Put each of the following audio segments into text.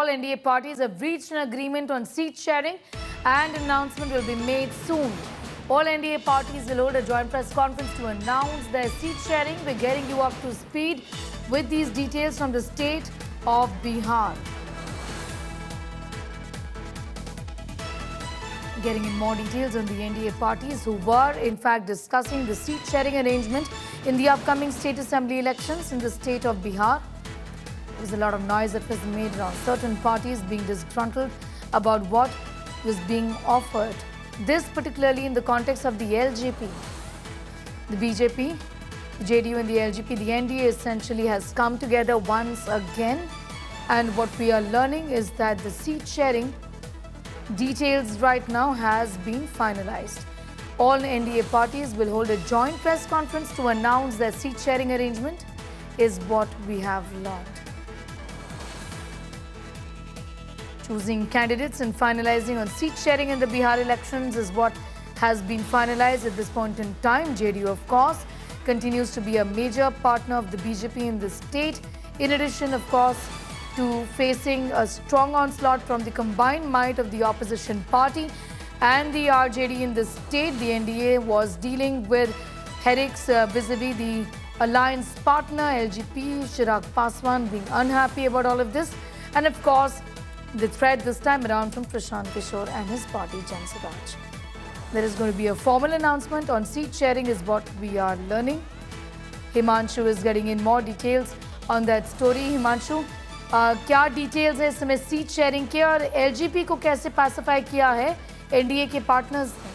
all NDA parties have reached an agreement on seat sharing and announcement will be made soon. All NDA parties will hold a joint press conference to announce their seat sharing. We're getting you up to speed with these details from the state of Bihar. Getting in more details on the NDA parties who were in fact discussing the seat sharing arrangement in the upcoming state assembly elections in the state of Bihar. There was a lot of noise that was made around certain parties being disgruntled about what was being offered. This particularly in the context of the LJP. The BJP, the JDU and the LJP, the NDA essentially has come together once again. And what we are learning is that the seat sharing details right now has been finalized. All NDA parties will hold a joint press conference to announce their seat sharing arrangement is what we have learned. Choosing candidates and finalizing on seat sharing in the Bihar elections is what has been finalized at this point in time. JDU, of course, continues to be a major partner of the BJP in the state. In addition, of course, to facing a strong onslaught from the combined might of the opposition party and the RJD in the state, the NDA was dealing with headaches vis-a-vis the alliance partner LJP, Chirag Paswan, being unhappy about all of this. And of course, the threat this time around from Prashant Kishore and his party, Jan Swaraj. There is going to be a formal announcement on seat sharing is what we are learning. Himanshu is getting in more details on that story. Himanshu, क्या details है इस समय seat sharing के और LJP को कैसे pacify किया है एनडीए के पार्टनर्स ने?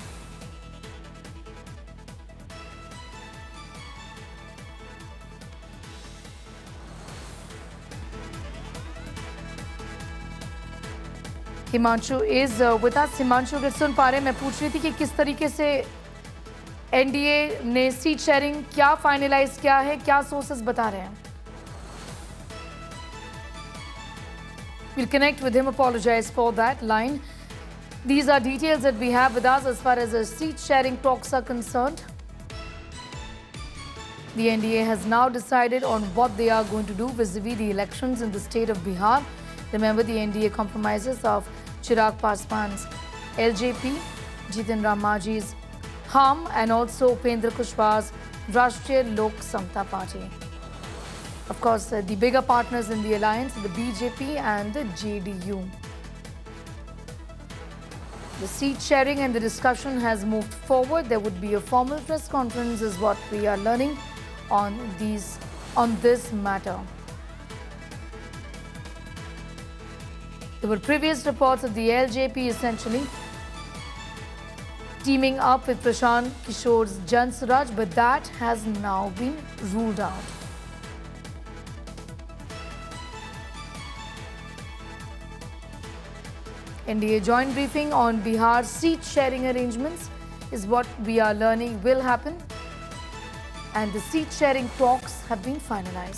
Himanshu is with us. Himanshu अगर सुन पा रहे हैं, मैं पूछ रही थी कि किस तरीके से एनडीए ने सीट शेयरिंग क्या फाइनलाइज किया है, क्या सोर्सेस बता रहे हैं? We'll connect with him, apologize for that line. These are details that we have with us as far as the seat sharing talks are concerned. The NDA has now decided on what they are going to do vis-a-vis the elections in the state of Bihar. Remember, the NDA compromises of Chirag Paswan's LJP, Jitin Ram Manjhi's HUM and also Upendra Kushwah's Rashtriya Lok Samta Party. Of course, the bigger partners in the alliance, the BJP and the JDU. The seat sharing and the discussion has moved forward. There would be a formal press conference is what we are learning on this matter. There were previous reports of the LJP essentially teaming up with Prashant Kishore's Jan Swaraj, but that has now been ruled out. NDA joint briefing on Bihar's seat sharing arrangements is what we are learning will happen, and the seat sharing talks have been finalized.